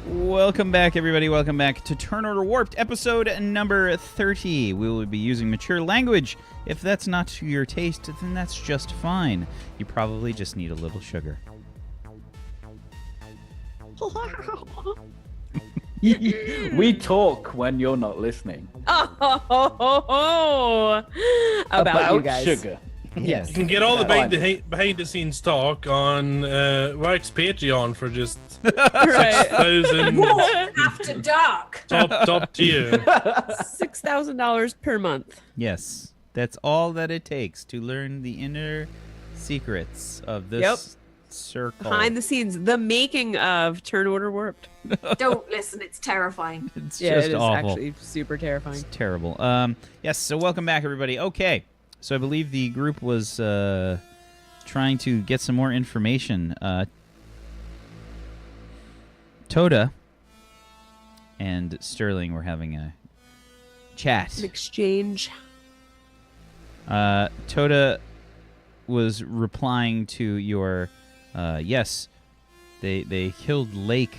Welcome back, everybody. Welcome back to Turn Order Warped, episode number 30. We will be using mature language. If that's not to your taste, then that's just fine. You probably just need a little sugar. We talk when you're not listening. About you guys. Sugar. Yes. You can get all the behind-the-scenes talk on Wax Patreon for just Right. 6,000 After dark. top tier. $6,000 per month. Yes. That's all that it takes to learn the inner secrets of this circle. Behind the scenes, the making of Turn Order Warped. Don't listen, it's terrifying. It's Yeah, just it is awful. actually super terrifying. It's terrible. Yes, so welcome back, everybody. Okay, so I believe the group was trying to get some more information. Toda and Sterling were having a chat. An exchange. Toda was replying to your, yes, they killed Lake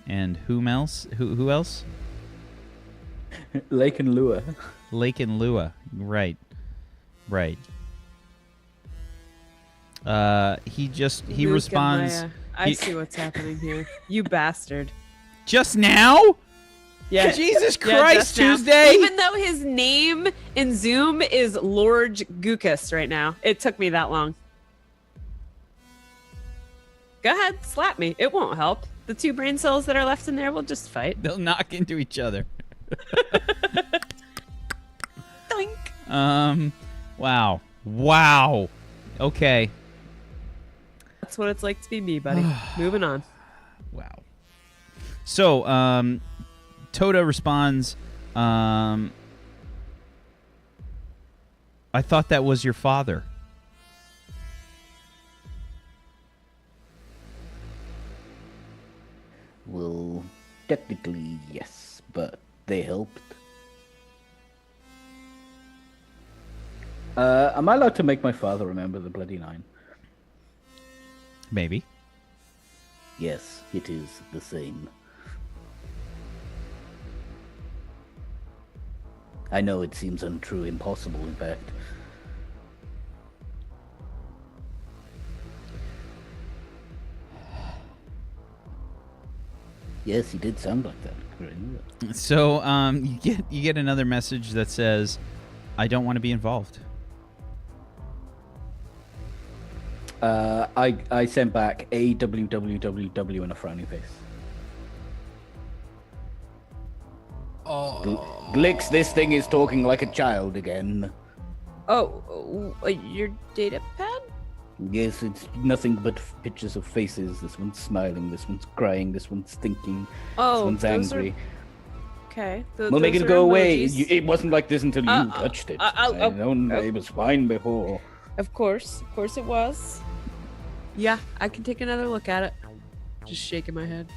and whom else? Who else? Lake and Lua. Lake and Lua. Right. He Luke responds. and Leia. I see what's happening here. You bastard. Just now? Yeah. Jesus Yeah, Christ, just now. Tuesday! Even though his name in Zoom is Lord Gukas right now. It took me that long. Go ahead, slap me. It won't help. The two brain cells that are left in there will just fight. They'll knock into each other. Doink. Wow. Okay. That's what it's like to be me, buddy. Moving on. Wow. So, Toda responds, I thought that was your father. Well, technically, yes, but they helped. Am I allowed to make my father remember the Bloody Nine? Maybe. Yes, it is the same. I know it seems untrue, impossible, in fact. Yes, he did sound like that. So, you get another message that says, I don't want to be involved. I sent back A.W.W.W.W. and a frowny face. Glix, this thing is talking like a child again. Your data pad? Yes, it's nothing but pictures of faces. This one's smiling, this one's crying, this one's thinking, this one's those angry. Okay. We'll make those it are go away. emojis. It wasn't like this until you touched it. It was fine before. Of course it was. Yeah, I can take another look at it. Just shaking my head.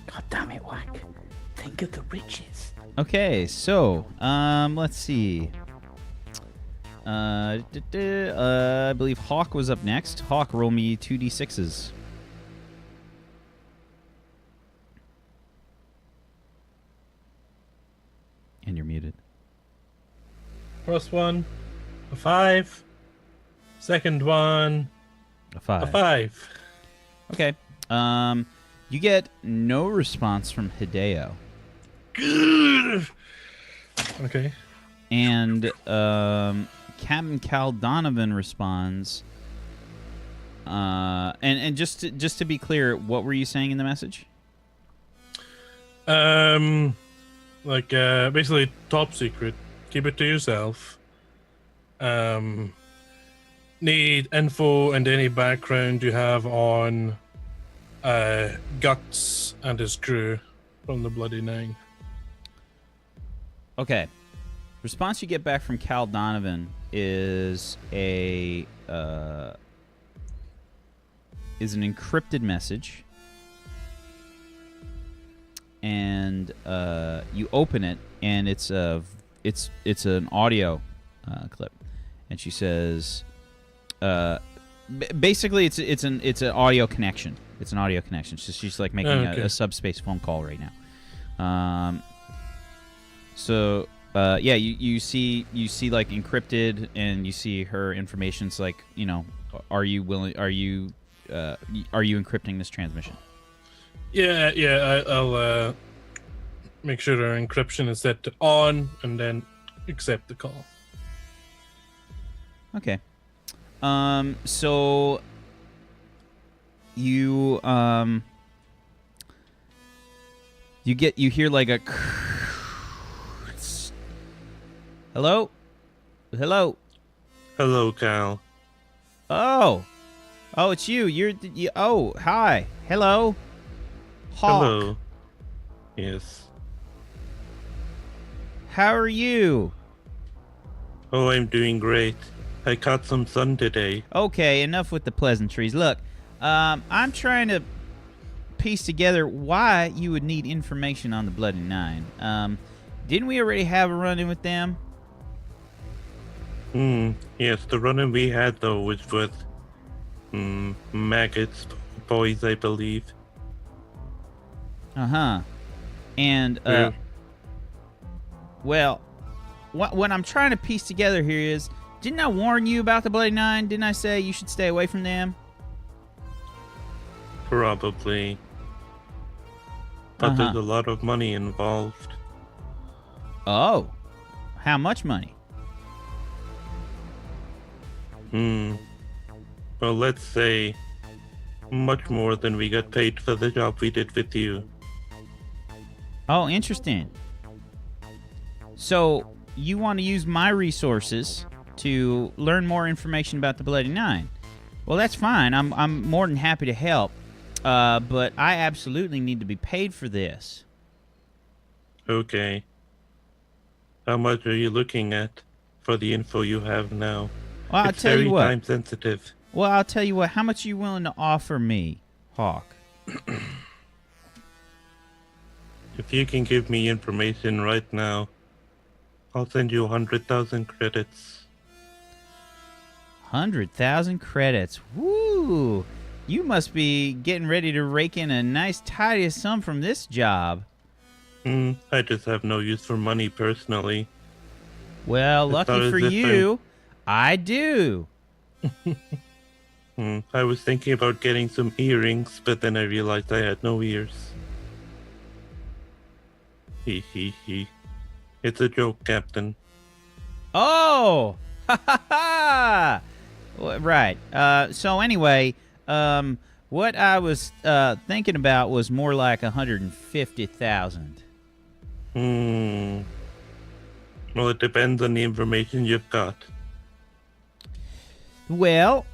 God damn it, Whack. Think of the riches. Okay, so, let's see. I believe Hawk was up next. Hawk, roll me 2d6s. And you're muted. First one, a 5. Second one, A 5. a 5. Okay. You get no response from H.A.W.K. Okay. And Captain Cal Donovan responds. And just to be clear, what were you saying in the message? Basically top secret. Keep it to yourself. Need info and any background you have on Guts and his crew from the Bloody Nine. Okay. Response you get back from Cal Donovan is an encrypted message, and you open it, and it's an audio clip, and she says, Basically, it's an audio connection. It's an audio connection. So she's like making a subspace phone call right now. Yeah, you see like encrypted, and you see her information's like, are you encrypting this transmission? Yeah. I'll make sure our encryption is set to on, and then accept the call. Okay. So you you hear like a hello? Hello, Cal. Oh, it's you. Oh, hi. Hello. Hawk. Hello. Yes. How are you? Oh, I'm doing great. I caught some sun today. Okay, enough with the pleasantries. Look, I'm trying to piece together why you would need information on the Bloody Nine. Didn't we already have a run-in with them? Yes, the run-in we had, though, was with, maggots, boys, I believe. Uh-huh. And, Yeah. well, what I'm trying to piece together here is, didn't I warn you about the Bloody Nine? Didn't I say you should stay away from them? Probably. But there's a lot of money involved. Oh. How much money? Well, let's say much more than we got paid for the job we did with you. Oh, interesting. So, you want to use my resources to learn more information about the Bloody Nine? Well, that's fine. I'm more than happy to help. But I absolutely need to be paid for this. Okay. How much are you looking at for the info you have now? Well, I'll It's tell you very what. time sensitive. Well, I'll tell you what. How much are you willing to offer me, Hawk? If you can give me information right now, I'll send you 100,000 credits. 100,000 credits. Woo! You must be getting ready to rake in a nice tidy sum from this job. I just have no use for money personally. Well, It's not lucky as for if you, I do. I was thinking about getting some earrings, but then I realized I had no ears. He. It's a joke, Captain. Oh! Ha ha ha! Right. So anyway, what I was thinking about was more like 150,000. Well, it depends on the information you've got. Well,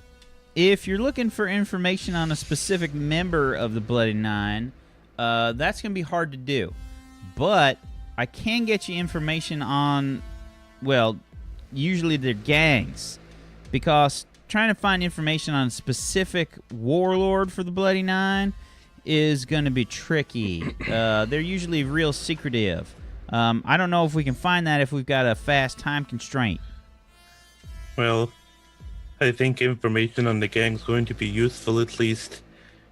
if you're looking for information on a specific member of the Bloody Nine, that's going to be hard to do. But I can get you information on, well, usually they're gangs. Because trying to find information on a specific warlord for the Bloody Nine is going to be tricky. They're usually real secretive. I don't know if we can find that if we've got a fast time constraint. Well, I think information on the gang's going to be useful, at least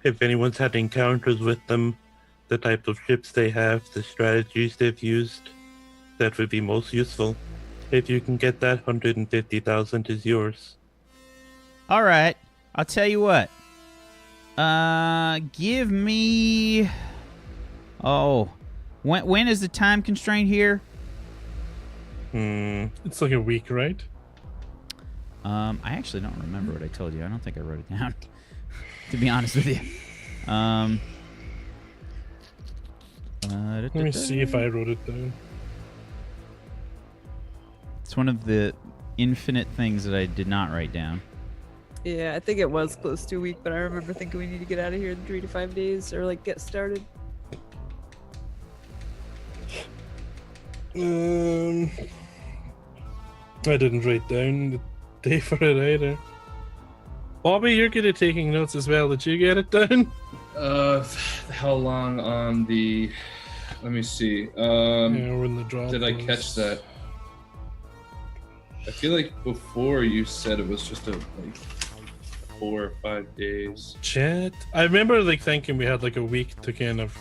if anyone's had encounters with them, the type of ships they have, the strategies they've used. That would be most useful. If you can get that, 150,000 is yours. All right, I'll tell you what. Give me. Oh, when is the time constraint here? It's like a week, right? I actually don't remember what I told you. I don't think I wrote it down. To be honest with you. Let me see if I wrote it down. It's one of the infinite things that I did not write down. Yeah, I think it was close to a week, but I remember thinking we need to get out of here in 3 to 5 days or like get started. I didn't write down the day for it either. Bobby, you're good at taking notes as well. Did you get it down? How long on the? Let me see. Yeah, we're in the drop. Did I catch that? I feel like before you said it was just a 4 or 5 days. Chat. I remember like thinking we had like a week to kind of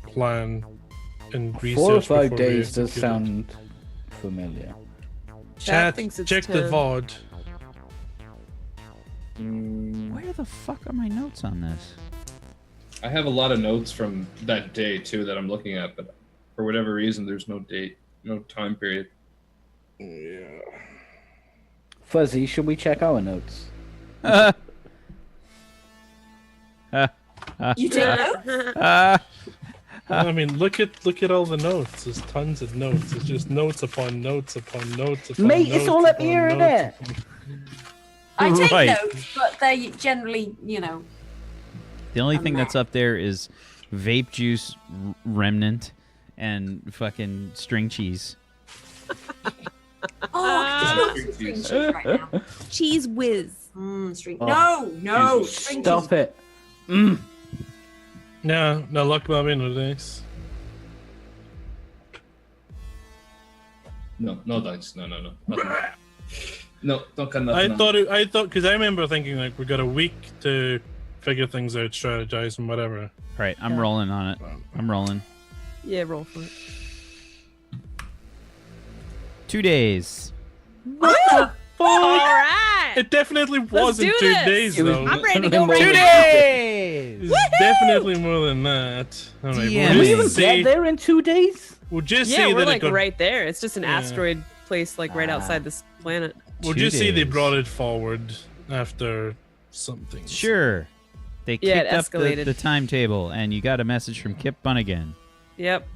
plan and research. 4 or 5 before we days does executed. sound familiar. Chat. thinks it's Check the 10. VOD. Where the fuck are my notes on this? I have a lot of notes from that day too that I'm looking at, but for whatever reason, there's no date, no time period. Yeah. Fuzzy, should we check our notes? You take notes? I mean, look at all the notes. There's tons of notes. It's just notes upon notes upon notes upon Mate, notes it's all up upon here, isn't notes it? upon- I take Right. notes, but they generally, The only I'm thing mad. that's up there is vape juice remnant and fucking string cheese. Oh, it's string cheese right now. Cheese whiz. String. Oh, No, string Stop cheese. it. Mm. No, luck bombing with this. No dice. No. Nothing. No, don't cut nothing. I thought, because I remember thinking like we got a week to figure things out, strategize, and whatever. All right, I'm Yeah. rolling on it. I'm rolling. Yeah, roll for it. 2 days. All right. It definitely wasn't do 2 this. days It was though. I'm ready to literally go more right than- now. days. It's definitely more than that. All right, Damn Can we it. even get there in 2 days? We'll just Yeah, say we're that like it got, right there. It's just an Yeah. asteroid place, like right outside this planet. We'll 2 just say they days. brought it forward after something. Sure. They Yeah, it kicked up escalated. the timetable, and you got a message from Kip Bunnigan. Yep.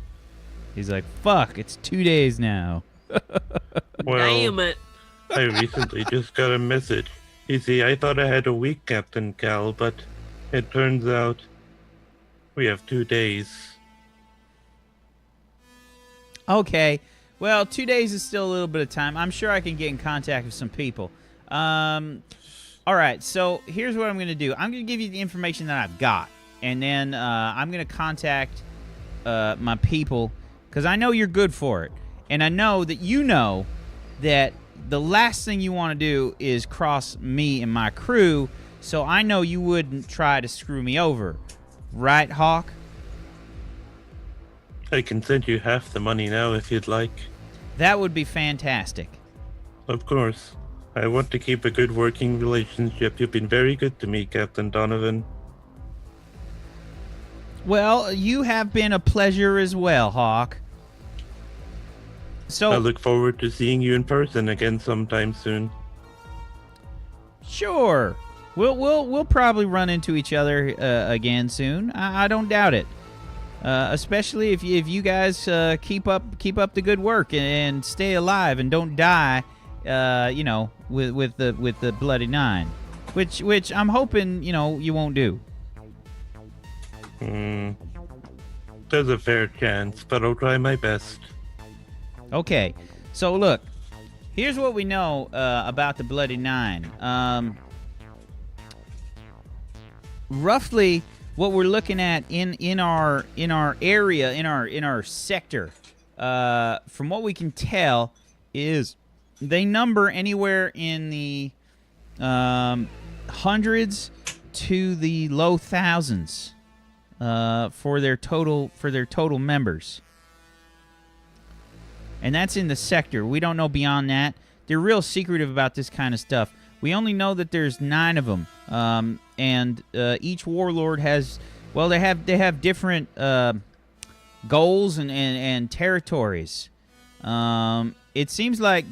He's like, fuck, it's 2 days now. Well, Damn it. I recently just got a message. You see, I thought I had a week, Captain Cal, but it turns out we have 2 days. Okay. Well, 2 days is still a little bit of time. I'm sure I can get in contact with some people. All right, so here's what I'm going to do. I'm going to give you the information that I've got, and then I'm going to contact my people, because I know you're good for it, and I know that you know that the last thing you want to do is cross me and my crew, so I know you wouldn't try to screw me over. Right, Hawk? I can send you half the money now if you'd like. That would be fantastic. Of course. I want to keep a good working relationship. You've been very good to me, Captain Donovan. Well, you have been a pleasure as well, Hawk. So, I look forward to seeing you in person again sometime soon. sure, we'll probably run into each other again soon. I don't doubt it. Especially if you guys keep up the good work and stay alive and don't die, with the bloody 9, which I'm hoping you won't do. There's a fair chance, but I'll try my best. Okay, so look, here's what we know about the Bloody 9. Roughly, what we're looking at in our area, in our sector, from what we can tell, is they number anywhere in the hundreds to the low thousands for their total members. And that's in the sector. We don't know beyond that. They're real secretive about this kind of stuff. We only know that there's 9 of them, and each warlord has, well, they have different goals and territories. It seems like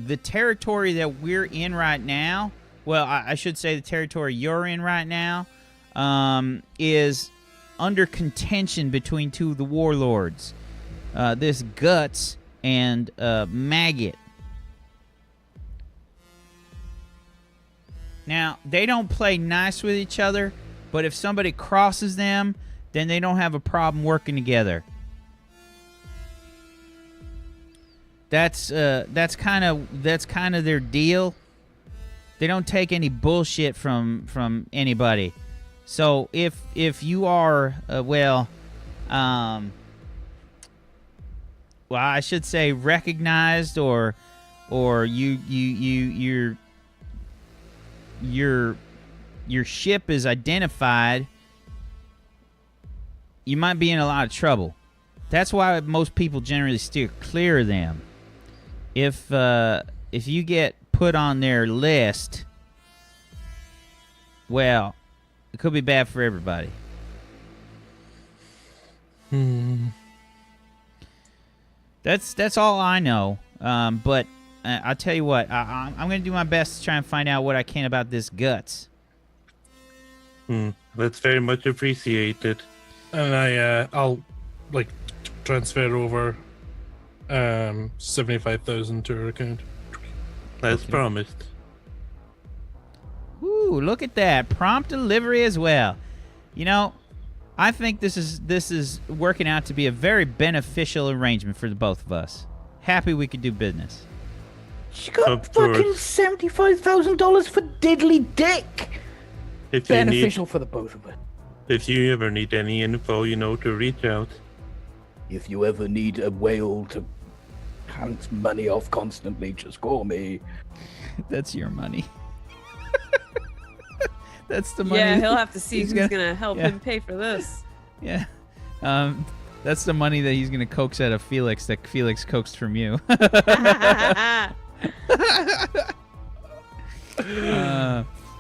the territory that we're in right now, well, I should say the territory you're in right now, is under contention between 2 of the warlords. This Guts and Maggot. Now, they don't play nice with each other, but if somebody crosses them, then they don't have a problem working together. That's kind of their deal. They don't take any bullshit from anybody. So if you are well, I should say recognized, or you're your ship is identified, you might be in a lot of trouble. That's why most people generally steer clear of them. If you get put on their list, well, it could be bad for everybody. That's all I know. But I'll tell you what, I'm going to do my best to try and find out what I can about this Guts. That's very much appreciated. And I'll like transfer over 75,000 to her account. As promised. Ooh, look at that. Prompt delivery as well. You know, I think this is working out to be a very beneficial arrangement for the both of us. Happy we could do business. She got Of fucking course. $75,000 for diddly dick. If you Beneficial for the both of us. if you ever need any info, you know to reach out. If you ever need a whale to hand money off constantly, just call me. That's your money. That's the money. Yeah, he'll have to see he's who's gonna- gonna help yeah. him pay for this. Yeah. That's the money that he's going to coax out of Felix that Felix coaxed from you.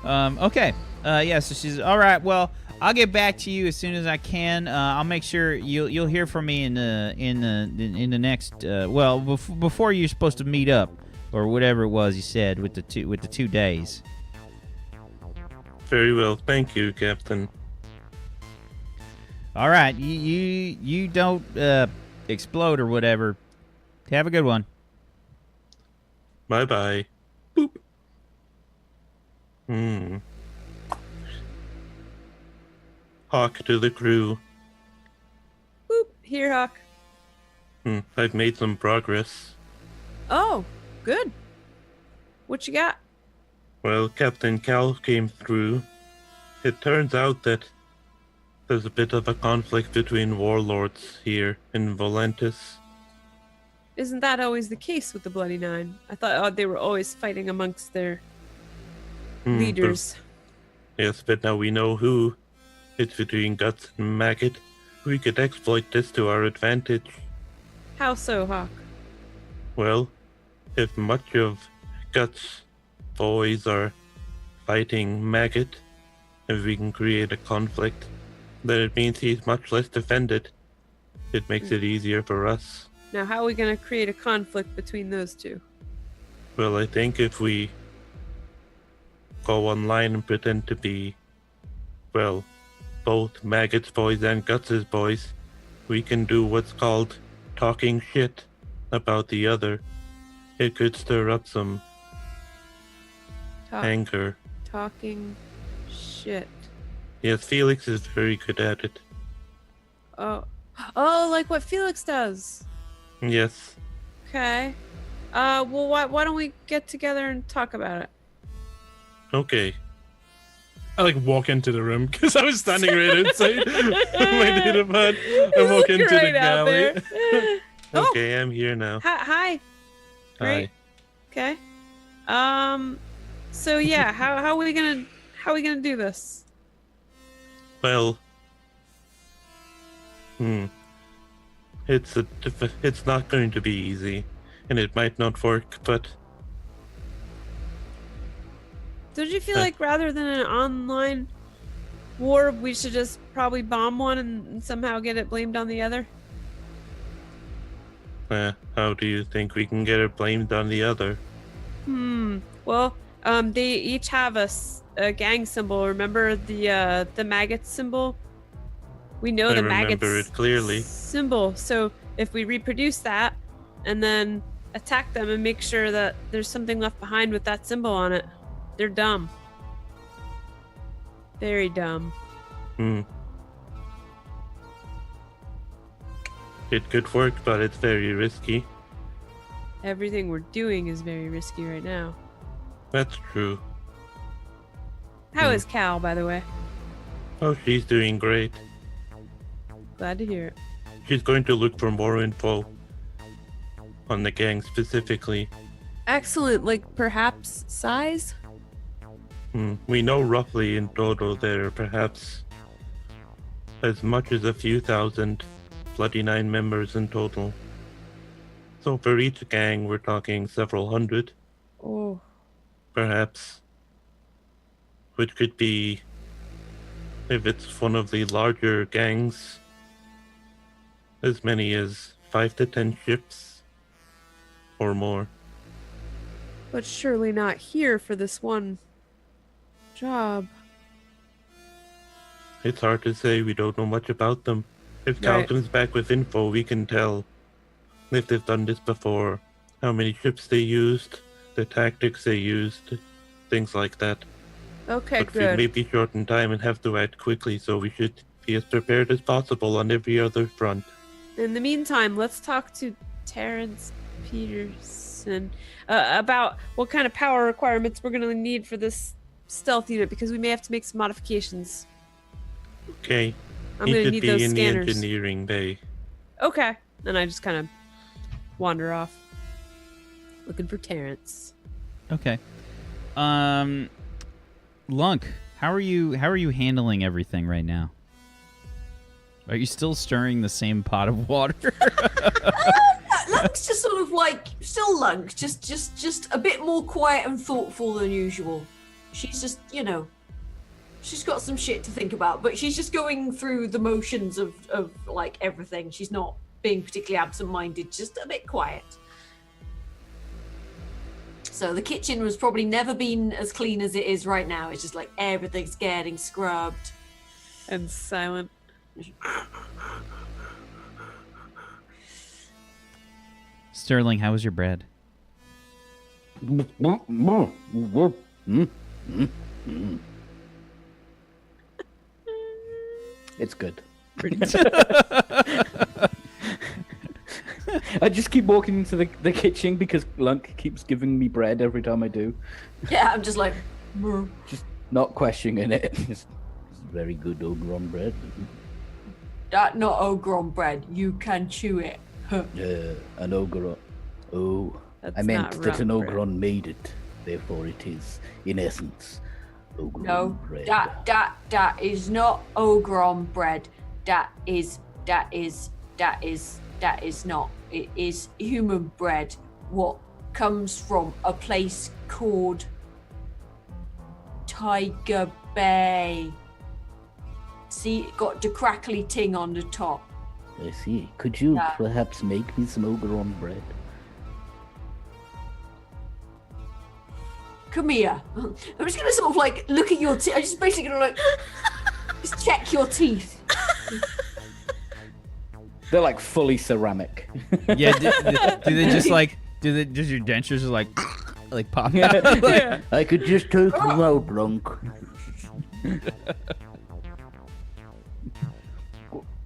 Okay. Yeah, so she's all right. Well, I'll get back to you as soon as I can. I'll make sure you'll hear from me in the next before you're supposed to meet up or whatever it was you said with the 2 days. Very well, thank you, Captain. All right, you don't explode or whatever. Have a good one. Bye bye. Boop. Hawk to the crew. Boop. Here, Hawk. I've made some progress. Oh, good. What you got? Well, Captain Cal came through. It turns out that there's a bit of a conflict between warlords here in Volantis. Isn't that always the case with the Bloody Nine? I thought they were always fighting amongst their leaders. Yes, but now we know who. It's between Guts and Maggot. We could exploit this to our advantage. How so, Hawk? Well, if much of Guts' boys are fighting Maggot, if we can create a conflict, then it means he's much less defended. It makes it easier for us. Now, how are we going to create a conflict between those two? Well, I think if we go online and pretend to be, well, both Maggot's boys and Guts' boys, we can do what's called talking shit about the other. It could stir up some anger. Talking shit. Yes, Felix is very good at it. Oh, like what Felix does. Yes. Okay. Well, why don't we get together and talk about it? Okay. I like walk into the room because I was standing right outside my data pad. I walk into the Right out galley. there. Okay, I'm here now. Hi. Great. Hi. Okay. So yeah, how are we gonna do this? Well, it's not going to be easy, and it might not work, but Don't you feel like rather than an online war, we should just probably bomb one and somehow get it blamed on the other? how do you think we can get it blamed on the other? Well, they each have a gang symbol. Remember the maggot symbol? We know I the remember maggot's it clearly. symbol. So if we reproduce that and then attack them and make sure that there's something left behind with that symbol on it, they're dumb. Very dumb. It could work, but it's very risky. Everything we're doing is very risky right now. That's true. How is Cal, by the way? Oh, she's doing great. Glad to hear it. She's going to look for more info on the gang specifically. Excellent. Like perhaps size? We know roughly in total there are perhaps as much as a few thousand Bloody Nine members in total. So for each gang, we're talking several hundred, Oh. perhaps. Which could be, if it's one of the larger gangs, as many as 5 to 10 ships or more. But surely not here for this one job. It's hard to say, we don't know much about them. If Cal Right. comes back with info, we can tell if they've done this before, how many ships they used, the tactics they used, things like that. Okay, But we good. may be short in time and have to act quickly, so we should be as prepared as possible on every other front. In the meantime, let's talk to Terrence Peterson about what kind of power requirements we're going to need for this stealth unit, because we may have to make some modifications. Okay. I'm he going to should need be those in scanners. the engineering bay. Okay. And I just kind of wander off, looking for Terrence. Okay. Lunk, how are you handling everything right now? Are you still stirring the same pot of water? Lunk's just sort of like still Lunk, just a bit more quiet and thoughtful than usual. She's just, she's got some shit to think about, but she's just going through the motions of like everything. She's not being particularly absent-minded, just a bit quiet. So the kitchen was probably never been as clean as it is right now. It's just like everything's getting scrubbed. And silent. Sterling, how was your bread? It's good. I just keep walking into the kitchen because Lunk keeps giving me bread every time I do. Yeah, I'm just like, Just not questioning it. It's very good Ogron bread. that not Ogron bread. You can chew it. Huh. An Ogron. Oh, That's I meant not that an rough bread. Ogron made it. Therefore, it is, in essence, Ogron No, bread. that is not Ogron bread. That is not. It is human bread. What comes from a place called Tiger Bay. See, it got the crackly ting on the top. I see. Could you Yeah. perhaps make me some Ogron bread? Come here. I'm just gonna sort of like look at your teeth. I'm just basically gonna like just check your teeth. They're like fully ceramic. Yeah, do they just like does your dentures just like pop out? Like, I could just take them out, Lunk.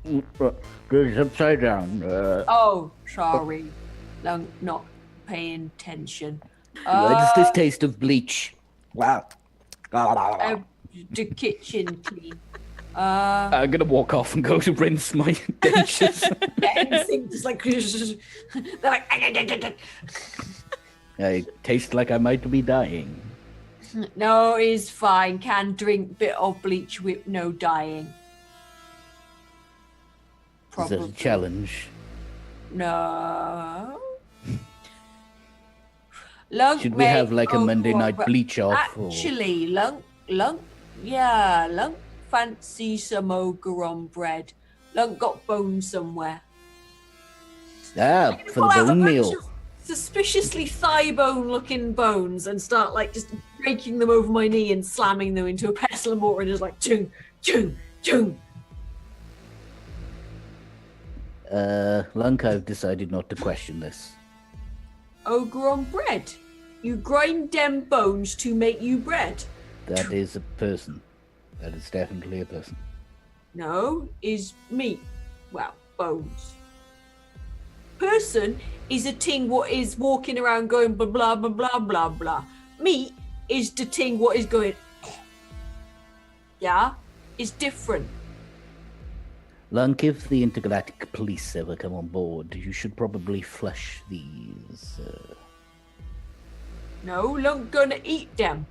It's upside down. Oh, sorry. Not paying attention. Why does this taste of bleach? Wow. The kitchen clean. I'm gonna walk off and go to rinse my dentures. Anything just like they're like. I taste like I might be dying. No, it's fine. Can drink bit of bleach with no dying. Is that a challenge? No. Lunk Should we made have like a Monday Ogron night bread. bleach off? Or... Actually, Lunk, fancy some Ogron bread. Lunk got bones somewhere. Ah, for Pull the out a bone bunch meal. of suspiciously thigh bone looking bones and start like just breaking them over my knee and slamming them into a pestle and mortar and just like chung, chung, chung. Lunk, I've decided not to question this. Ogron bread. You grind them bones to make you bread. That is a person. That is definitely a person. No, is meat. Well, bones. Person is a thing what is walking around going blah blah blah blah blah blah. Meat is the thing what is going. Yeah, it's different. Lunk, if the intergalactic police ever come on board, you should probably flush these. No, Lunk gonna eat them.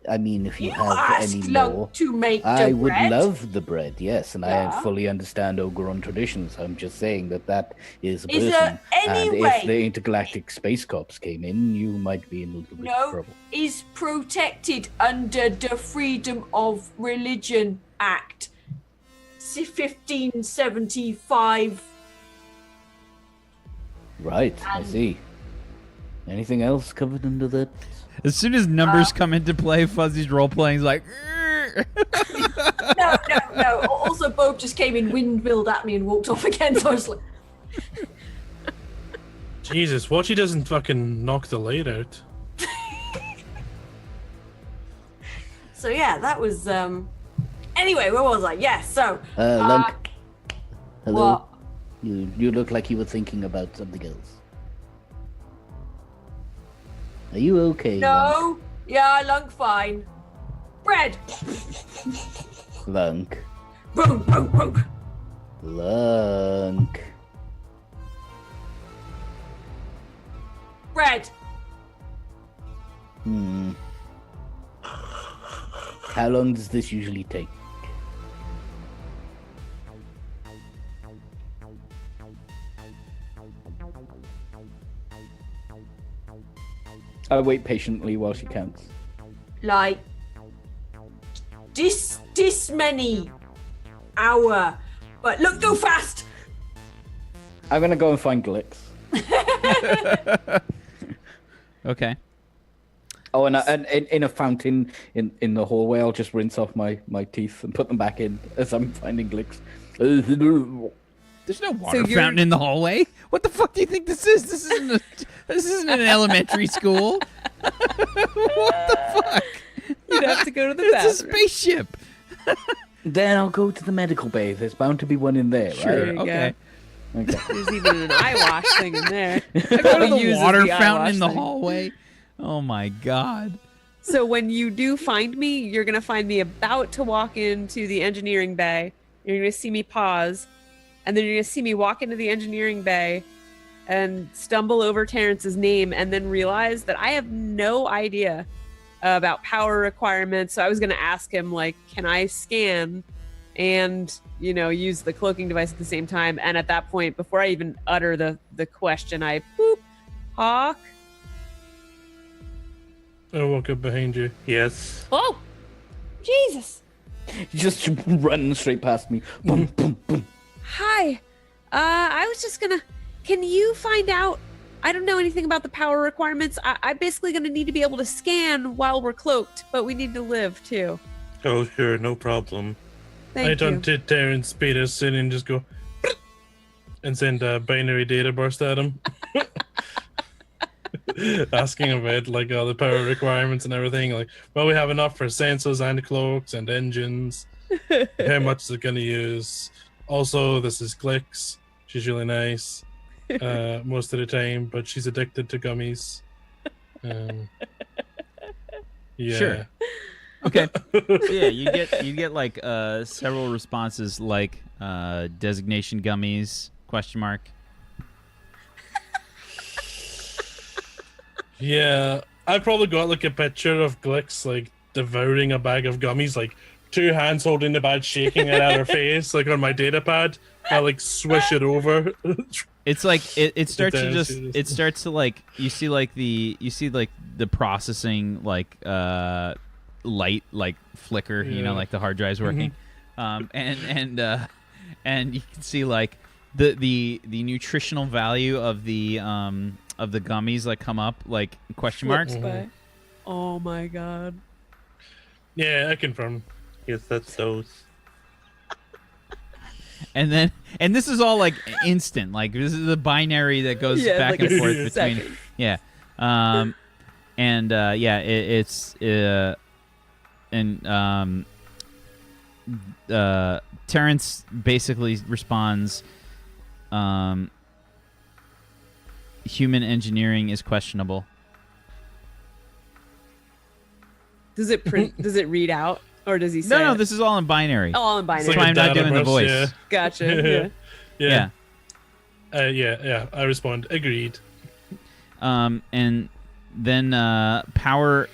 I mean, if you, You have asked any Lunk more, to make the I would bread. love the bread, yes, and Yeah. I fully understand Ogron traditions. I'm just saying that is a Is person. there any and way- if the intergalactic space cops came in, you might be in a little bit of No, trouble. is protected under the Freedom of Religion Act 1575. Right, I see. Anything else covered under that? As soon as numbers come into play, Fuzzy's role playing is like. No. Also, Bob just came in, windmilled at me, and walked off again. So I was like, Jesus, watch he doesn't fucking knock the light out. so yeah, that was. Anyway, where was I? Yes. So. Lunk. Hello. What? You look like you were thinking about something else. Are you okay? Lunk? No. Yeah, Lunk fine. Bread. Lunk. Boom, boom, boom. Lunk. Bread. How long does this usually take? I wait patiently while she counts. Like this many hour. But look, go fast. I'm gonna go and find Glix. Okay. Oh, and in a fountain in the hallway, I'll just rinse off my teeth and put them back in as I'm finding Glix. There's no water fountain in the hallway. What the fuck do you think this is? This isn't an elementary school. What the fuck? You'd have to go to the It's a bathroom. spaceship. Then I'll go to the medical bay. There's bound to be one in there, There right? you Okay. Okay. There's even an eye wash thing in there. Go to Probably the uses water the eye fountain wash in the thing. hallway. Oh my god. So when you do find me, you're gonna find me about to walk into the engineering bay. You're gonna see me pause, and then you're gonna see me walk into the engineering bay and stumble over Terrence's name, and then realize that I have no idea about power requirements. So I was gonna ask him, like, can I scan and use the cloaking device at the same time? And at that point, before I even utter the question, I boop, Hawk. I woke up behind you. Yes. Oh, Jesus. You just run straight past me. Boom, boom, boom. Hi. I was just gonna. Can you find out? I don't know anything about the power requirements. I'm basically gonna need to be able to scan while we're cloaked, but we need to live too. Oh, sure, no problem. Thank I you. don't sit there and speed us in and just go and send a binary data burst at him. Asking about like all the power requirements and everything. Like, well, we have enough for sensors and cloaks and engines. How much is it going to use? Also, this is Glix. She's really nice most of the time, but she's addicted to gummies. Yeah. Sure. Okay. Yeah, you get like several responses like designation gummies ? Yeah, I probably got like a picture of Glix like devouring a bag of gummies, like 2 hands holding the bag, shaking it at her face, like on my data pad. I like swish it over. It's like it starts to does, just it it starts to like you see like the processing like light like flicker, Yeah. like the hard drive's working. And you can see like the nutritional value of the gummies like come up like ? Flips by. Oh my god. Yeah, I confirm. Yes, that's those. And this is all like instant, like this is the binary that goes Yeah, back like and a forth between second. yeah. Terrence basically responds, human engineering is questionable. Does it print? Does it read out, or does he say? No, it? this is all in binary. Oh, all in binary. That's why I'm not doing the voice. Yeah. Gotcha. Yeah. Yeah. Yeah, I respond. Agreed. And power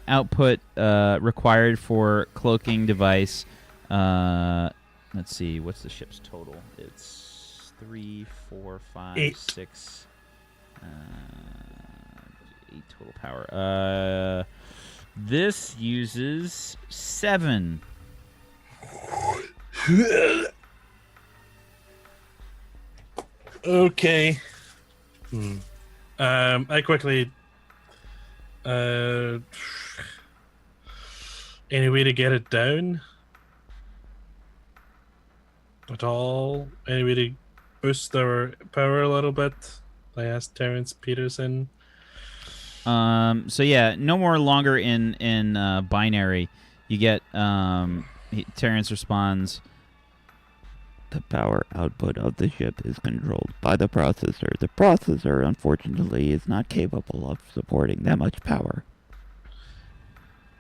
output required for cloaking device. Let's see, what's the ship's total? It's 3, 4, 5, 8. 6, 8 total power. This uses 7. Okay. I quickly. Any way to get it down? At all? Any way to boost our power a little bit? I asked Terrence Peterson. So yeah, no more longer in binary. You get Terrence responds. The power output of the ship is controlled by the processor. The processor, unfortunately, is not capable of supporting that much power.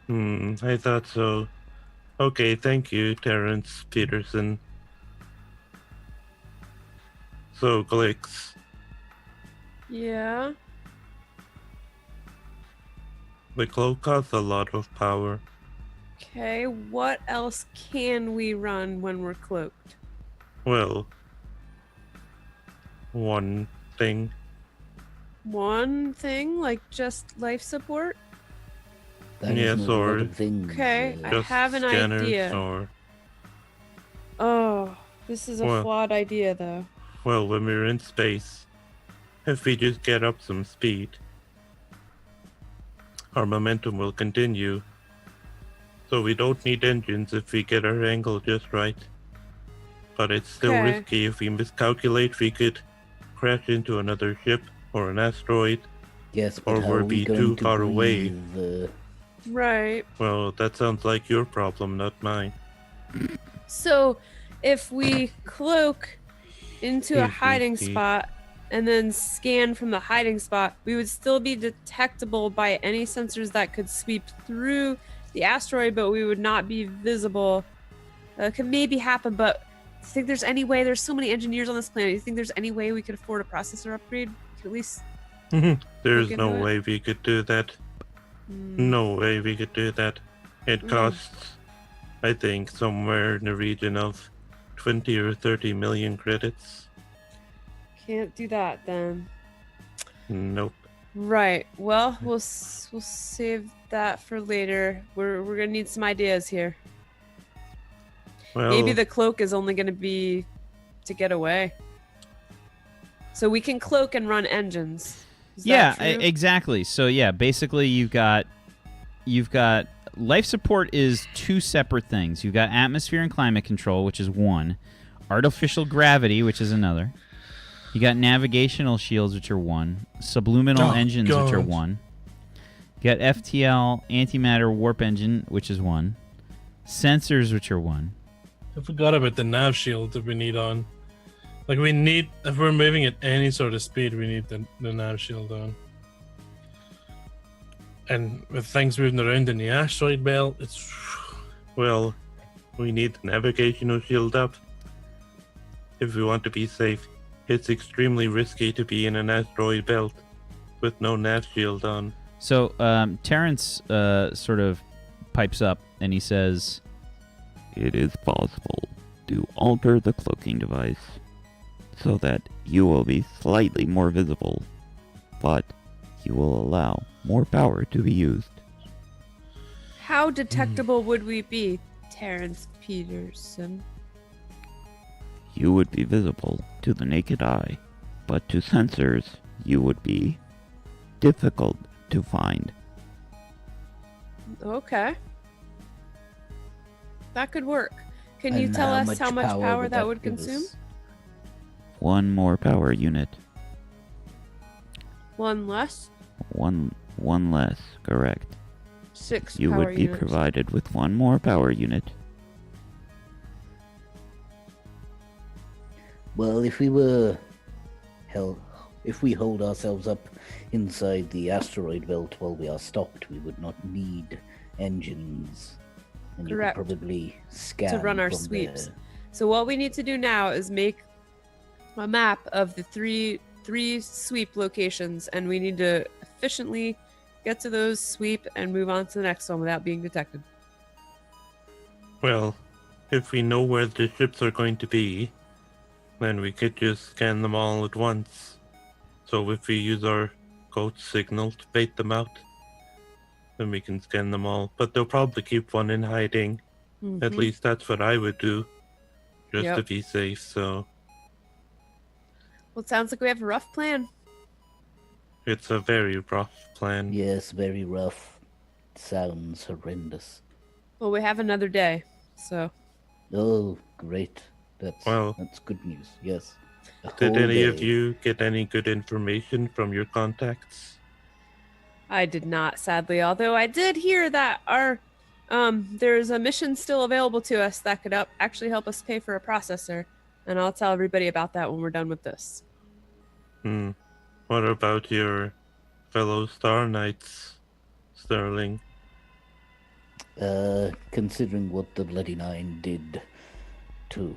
I thought so. Okay, thank you, Terrence Peterson. So, Glix, Yeah. the cloak costs a lot of power. Okay, what else can we run when we're cloaked? Well, one thing. One thing, like just life support? That Yes, isn't a lot or of things, Okay, I Just have an scanners idea. or... Oh, this is a Well- flawed idea, though. Well, when we're in space, if we just get up some speed, our momentum will continue. So we don't need engines if we get our angle just right. But it's still Okay. risky. If we miscalculate, we could crash into another ship or an asteroid. Yes, but Or how we'll are we be going too to far away. breathe, Right. Well, that sounds like your problem, not mine. So, if we cloak into a hiding spot and then scan from the hiding spot, we would still be detectable by any sensors that could sweep through the asteroid, but we would not be visible. Could maybe happen, but do you think there's any way? There's so many engineers on this planet. Do you think there's any way we could afford a processor upgrade? We could at least. There's Look no into it. way we could do that. No way we could do that. It costs, I think, somewhere in the region of 20 or 30 million credits. Can't do that then. Nope. Right. Well, we'll save that for later. We're gonna need some ideas here. Well, Maybe the cloak is only gonna be to get away. So we can cloak and run engines. Is Yeah, that true? exactly. So yeah, basically you've got life support is 2 separate things. You've got atmosphere and climate control, which is 1. Artificial gravity, which is another. You got navigational shields, which are 1. Subliminal engines, which are God. 1. You got FTL antimatter warp engine, which is 1. Sensors, which are 1. I forgot about the nav shield that we need on. Like, we need, if we're moving at any sort of speed, we need the nav shield on. And with things moving around in the asteroid belt, it's. well, we need the navigational shield up. If we want to be safe, it's extremely risky to be in an asteroid belt with no nav shield on. So Terrence sort of pipes up and he says, It is possible to alter the cloaking device so that you will be slightly more visible, but you will allow more power to be used. How detectable would we be, Terrence Peterson? You would be visible to the naked eye, but to sensors, you would be difficult to find. Okay. That could work. Can you and tell us how much power that would give consume? us? 1 more power unit. One less? One less, correct. 6 You power would be units. provided with 1 more power unit. Well, if we hold ourselves up inside the asteroid belt while we are stopped, we would not need engines. And Correct. You could probably scan To run our from sweeps. there. So what we need to do now is make a map of the three sweep locations, and we need to efficiently get to those, sweep, and move on to the next one without being detected. Well, if we know where the ships are going to be, then we could just scan them all at once. So if we use our code signal to bait them out, then we can scan them all. But they'll probably keep one in hiding. At Mhm. least that's what I would do, just Yep. to be safe. So Well, it sounds like we have a rough plan. it's a very rough plan. Yes, very rough. Sounds horrendous. Well, we have another day, so Oh, great. Well- That's good news. Yes. A Did whole any of day. you get any good information from your contacts? I did not, sadly. Although I did hear that our there's a mission still available to us that could actually help us pay for a processor, and I'll tell everybody about that when we're done with this. What about your fellow Star Knights, Sterling? Considering what the Bloody Nine did to...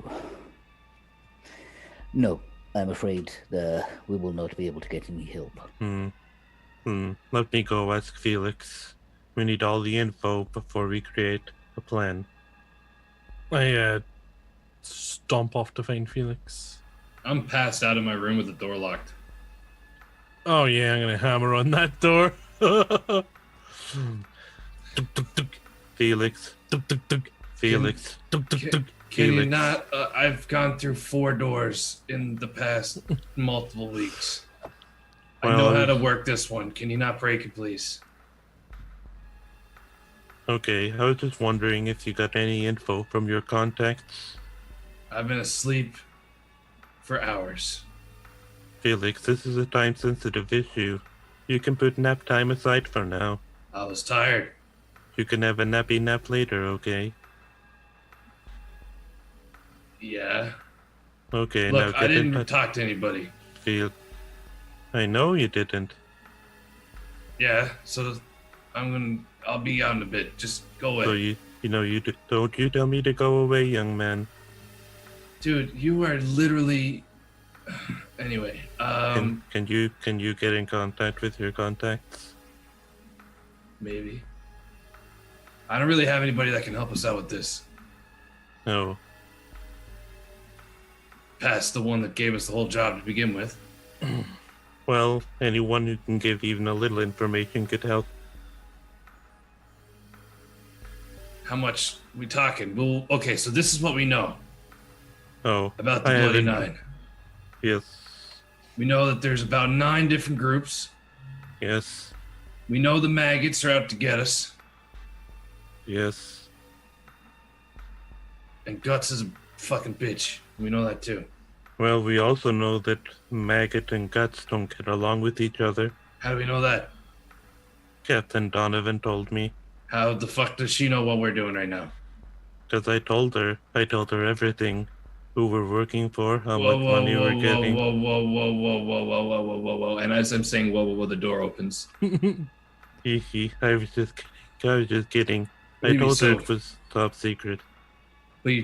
No, I'm afraid we will not be able to get any help. Let me go ask Felix. We need all the info before we create a plan. I stomp off to find Felix. I'm passed out of my room with the door locked. Oh yeah, I'm gonna hammer on that door. Tuk, tuk, tuk. Felix. Tuk, tuk, tuk. Felix. Tuk, tuk, tuk. Can you Felix. not? I've gone through 4 doors in the past multiple weeks. I know Well, how to work this one. Can you not break it, please? Okay, I was just wondering if you got any info from your contacts. I've been asleep for hours. Felix, this is a time-sensitive issue. You can put nap time aside for now. I was tired. You can have a nappy nap later, okay? Yeah. Okay, now Look, get I in didn't touch. talk to anybody. I know you didn't. Yeah, so I'll be out in a bit. Just go away. So don't you tell me to go away, young man. Dude, you are literally... Anyway, Can you get in contact with your contacts? maybe. I don't really have anybody that can help us out with this. No. Past the one that gave us the whole job to begin with. Well, anyone who can give even a little information could help. How much we talking? Well, okay, so this is what we know Oh, about the I Bloody haven't- Nine. Yes. We know that there's about 9 different groups. Yes. We know the maggots are out to get us. Yes. And Guts is a fucking bitch. We know that too. Well, we also know that Maggot and Guts don't get along with each other. How do we know that? Captain Donovan told me. How the fuck does she know what we're doing right now? Because I told her everything. Who we're working for, how much money we're getting. Whoa. And as I'm saying whoa, the door opens. Hee. I was just kidding. I Maybe told her so. it was top secret. But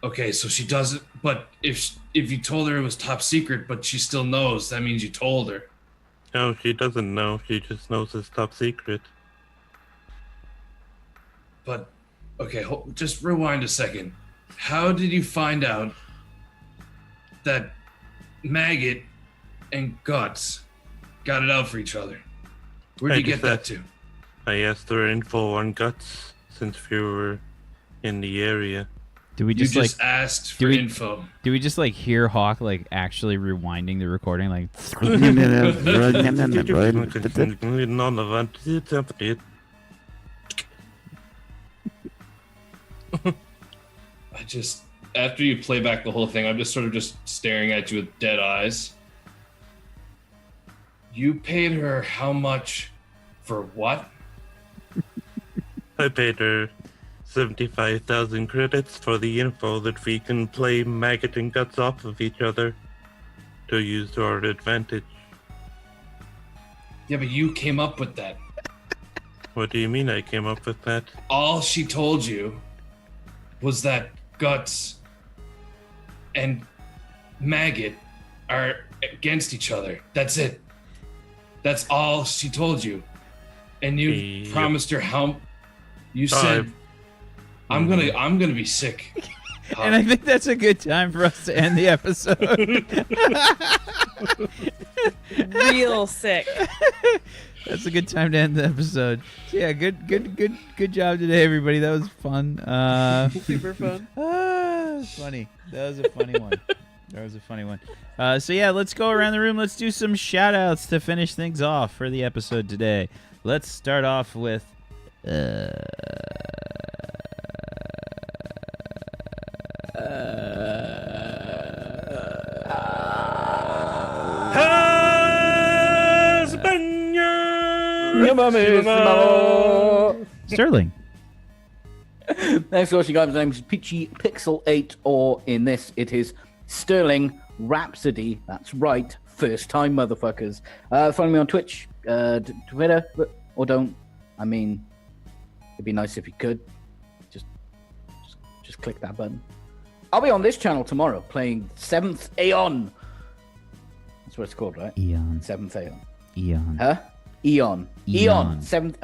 okay, so she doesn't. But if you told her it was top secret, but she still knows, that means you told her. No, she doesn't know. She just knows it's top secret. But okay, just rewind a second. How did you find out that Maggot and Guts got it out for each other? Where'd I you get just that to? I asked her info on Guts since we were in the area. Do we You just just asked for do we- info. do we just like hear Hawk like actually rewinding the recording like None of it. I just, after you play back the whole thing, I'm just sort of just staring at you with dead eyes. You paid her how much for what? I paid her 75,000 credits for the info that we can play Maggot and Guts off of each other to use to our advantage. Yeah, but you came up with that. What do you mean I came up with that? All she told you was that Guts and Maggot are against each other. That's it. That's all she told you. And you Yep. promised her how. You said, "I'm gonna be sick." And I think that's a good time for us to end the episode. Real sick. That's a good time to end the episode. So yeah, good job today, everybody. That was fun. Super fun. Funny. That was a funny one. So yeah, let's go around the room. Let's do some shout outs to finish things off for the episode today. Let's start off with Sterling. Thanks for watching, guys. My name is Peachy Pixel 8, or in this, it is Sterling Rhapsody. That's right. First time, motherfuckers. Follow me on Twitch, Twitter, or don't. I mean, it'd be nice if you could. Just click that button. I'll be on this channel tomorrow playing 7th Aeon. That's what it's called, right? Eon. 7th Aeon. Eon. Huh? Eon. Eon. 7th.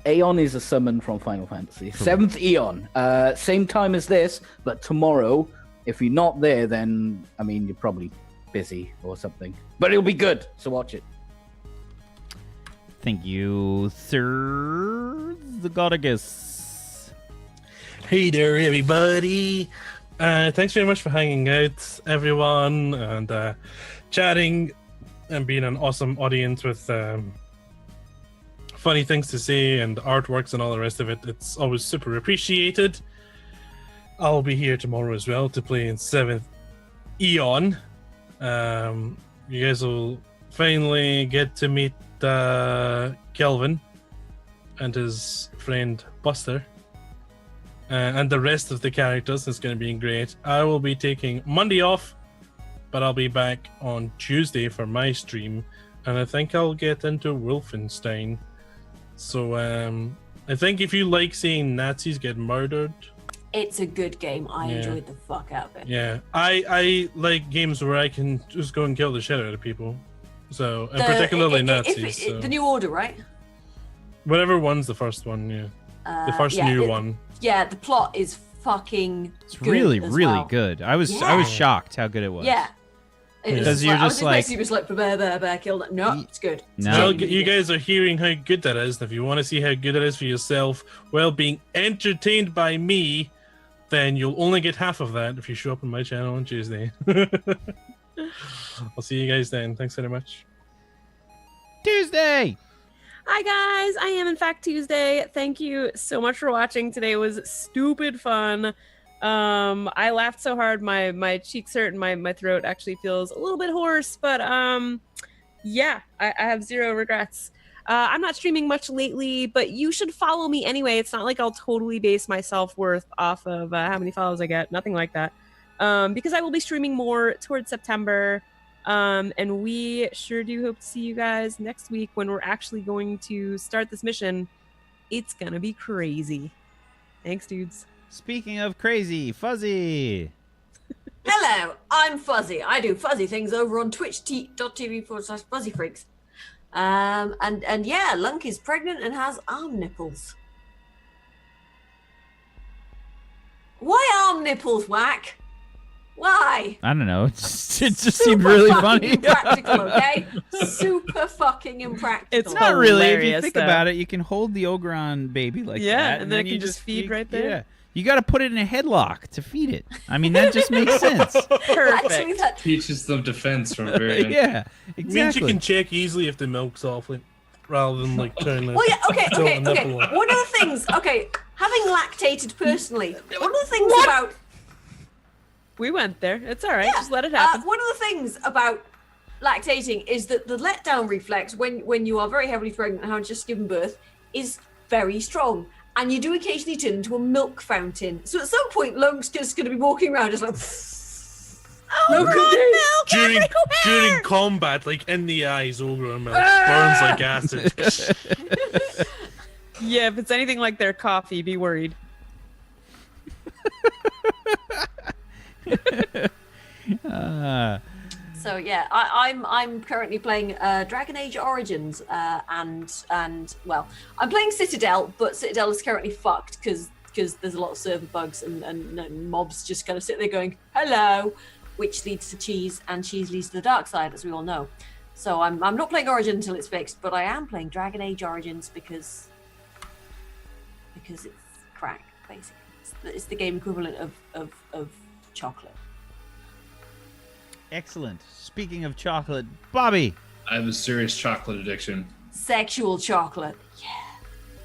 Aeon is a summon from Final Fantasy. 7th Eon. Same time as this, but tomorrow. If you're not there, then, I mean, you're probably busy or something. But it'll be good, so watch it. Thank you, Sir the Godagus. Hey there, everybody. Thanks very much for hanging out, everyone, and chatting and being an awesome audience with funny things to say and artworks and all the rest of it. It's always super appreciated. I'll be here tomorrow as well to play in 7th Eon. You guys will finally get to meet Kelvin and his friend Buster. And the rest of the characters. It's going to be great. I will be taking Monday off, but I'll be back on Tuesday for my stream. And I think I'll get into Wolfenstein. So I think if you like seeing Nazis get murdered... It's a good game. I enjoyed the fuck out of it. Yeah, I like games where I can just go and kill the shit out of people. So, and particularly Nazis. So. The New Order, right? Whatever one's the first one, yeah. The first new one. Yeah, the plot is fucking It's good really, as really well. good. I was shocked how good it was. Yeah. Because you're just like... I was like, bear, kill that. No, it's good. No. Well, you guys are hearing how good that is. And if you want to see how good it is for yourself, while being entertained by me, then you'll only get half of that if you show up on my channel on Tuesday. I'll see you guys then. Thanks very much. Tuesday! Hi guys, I am in fact Tuesday. Thank you so much for watching. Today was stupid fun. I laughed so hard my cheeks hurt and my throat actually feels a little bit hoarse, but yeah, I have zero regrets. I'm not streaming much lately, but you should follow me anyway. It's not like I'll totally base my self-worth off of how many follows I get. Nothing like that. Because I will be streaming more towards September. And we sure do hope to see you guys next week when we're actually going to start this mission. It's gonna be crazy. Thanks, dudes. Speaking of crazy, Fuzzy. Hello, I'm Fuzzy. I do fuzzy things over on twitch.tv/fuzzyfreaks. And yeah, Lunk is pregnant and has arm nipples. Why arm nipples, H.A.W.K? Why? I don't know. It just seemed really funny. Impractical, okay? Super fucking impractical. It's Not really. If you hilarious, think though. about it, you can hold the Ogron baby like that. Yeah, and then it you can just feed right there. Yeah. You got to put it in a headlock to feed it. I mean, that just makes sense. Perfect. Actually, that Teaches them defense from very Yeah, It means you exactly. can check easily if the milk's off, like, rather than like turn the. Well, yeah, okay. tilt the nipple on. One of the things, having lactated personally, one of the things about We went there. It's all right. Just let it happen. one of the things about lactating is that the letdown reflex when you are very heavily pregnant and have just given birth is very strong. And you do occasionally turn into a milk fountain. So at some point, Lunk's just going to be walking around just like... During combat, like in the eyes, Ogron milk burns like acid. Yeah, if it's anything like their coffee, be worried. So yeah, I'm currently playing Dragon Age Origins, and well, I'm playing Citadel, but Citadel is currently fucked because there's a lot of server bugs and mobs just kind of sit there going hello, which leads to cheese, and cheese leads to the dark side, as we all know. So I'm not playing Origin until it's fixed, but I am playing Dragon Age Origins because it's crack, basically. It's the game equivalent of chocolate. Excellent. Speaking of chocolate, Bobby. I have a serious chocolate addiction. Sexual chocolate.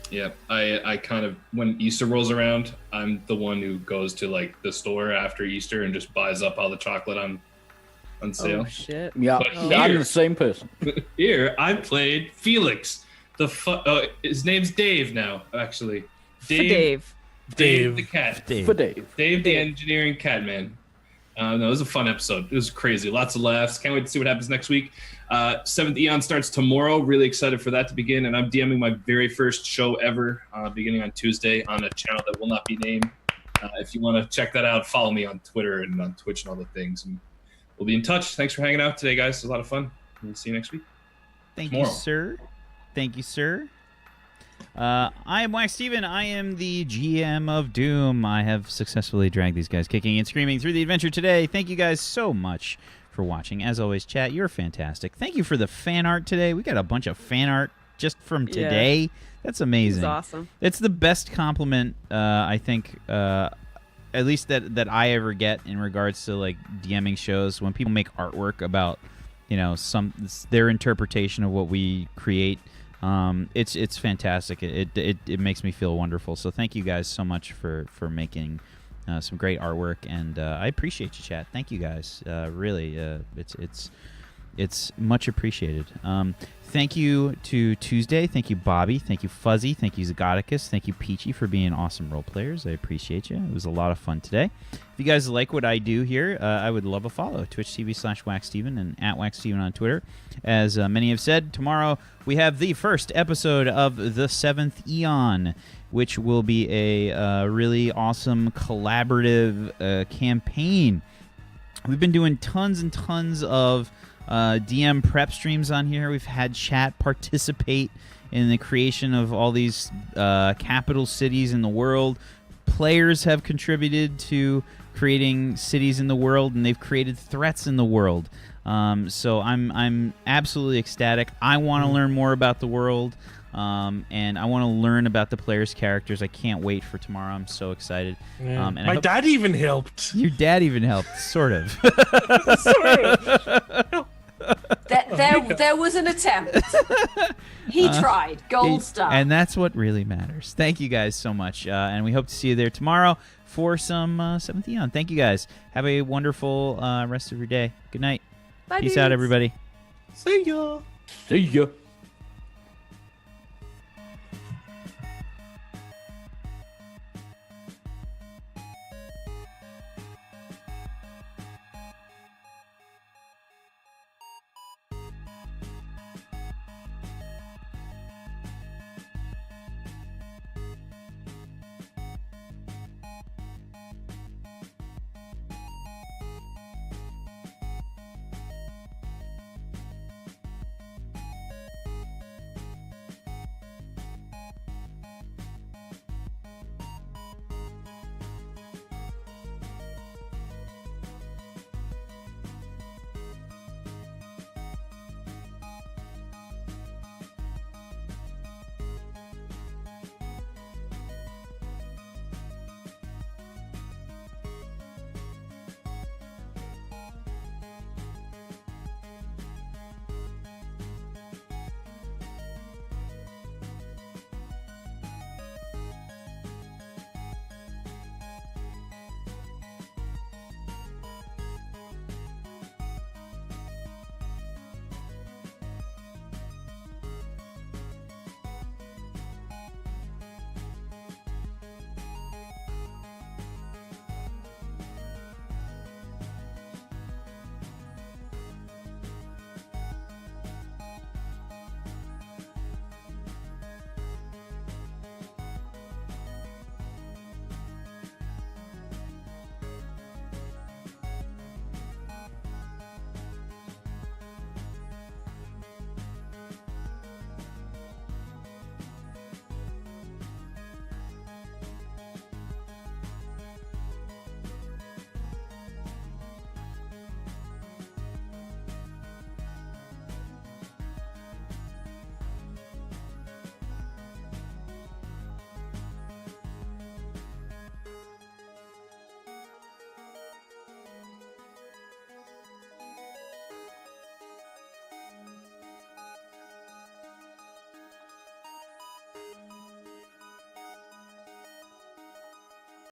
Yeah, I kind of, when Easter rolls around, I'm the one who goes to like the store after Easter and just buys up all the chocolate on sale. Oh shit. Yeah, But I'm here- the same person. Here, I played Felix. His name's Dave now, actually. Dave. Dave the cat. For Dave. Dave the engineering cat man. No, it was a fun episode. It was crazy. Lots of laughs. Can't wait to see what happens next week. 7th Eon starts tomorrow. Really excited for that to begin. And I'm DMing my very first show ever beginning on Tuesday on a channel that will not be named. If you want to check that out, follow me on Twitter and on Twitch and all the things. And we'll be in touch. Thanks for hanging out today, guys. It was a lot of fun. We'll see you next week. Thank Tomorrow. you, sir. Thank you, sir. I am Wax Steven. I am the GM of Doom. I have successfully dragged these guys kicking and screaming through the adventure today. Thank you guys so much for watching. As always, chat, you're fantastic. Thank you for the fan art today. We got a bunch of fan art just from today. That's amazing. It's awesome. It's the best compliment, I think, at least that I ever get in regards to like DMing shows, when people make artwork about, you know, their interpretation of what we create. It's fantastic. It makes me feel wonderful. So thank you guys so much for making some great artwork, and I appreciate you, chat. Thank you guys. Really, it's much appreciated. Thank you to Tuesday. Thank you, Bobby. Thank you, Fuzzy. Thank you, Zagoticus. Thank you, Peachy, for being awesome role players. I appreciate you. It was a lot of fun today. If you guys like what I do here, I would love a follow. Twitch.tv/WaxSteven and @WaxSteven on Twitter. As many have said, tomorrow we have the first episode of the 7th Eon, which will be a really awesome collaborative campaign. We've been doing tons and tons of DM prep streams on here. We've had chat participate in the creation of all these capital cities in the world. Players have contributed to creating cities in the world, and they've created threats in the world. So I'm absolutely ecstatic. I want to learn more about the world, and I want to learn about the players' characters. I can't wait for tomorrow. I'm so excited. Yeah. And I My hope- dad even helped. Your dad even helped, sort of. Sort of. There was an attempt. He tried. Gold star. And that's what really matters. Thank you guys so much. And we hope to see you there tomorrow for some 7th Eon. Thank you guys. Have a wonderful rest of your day. Good night. Bye, Peace out, dudes. everybody. See ya. See ya.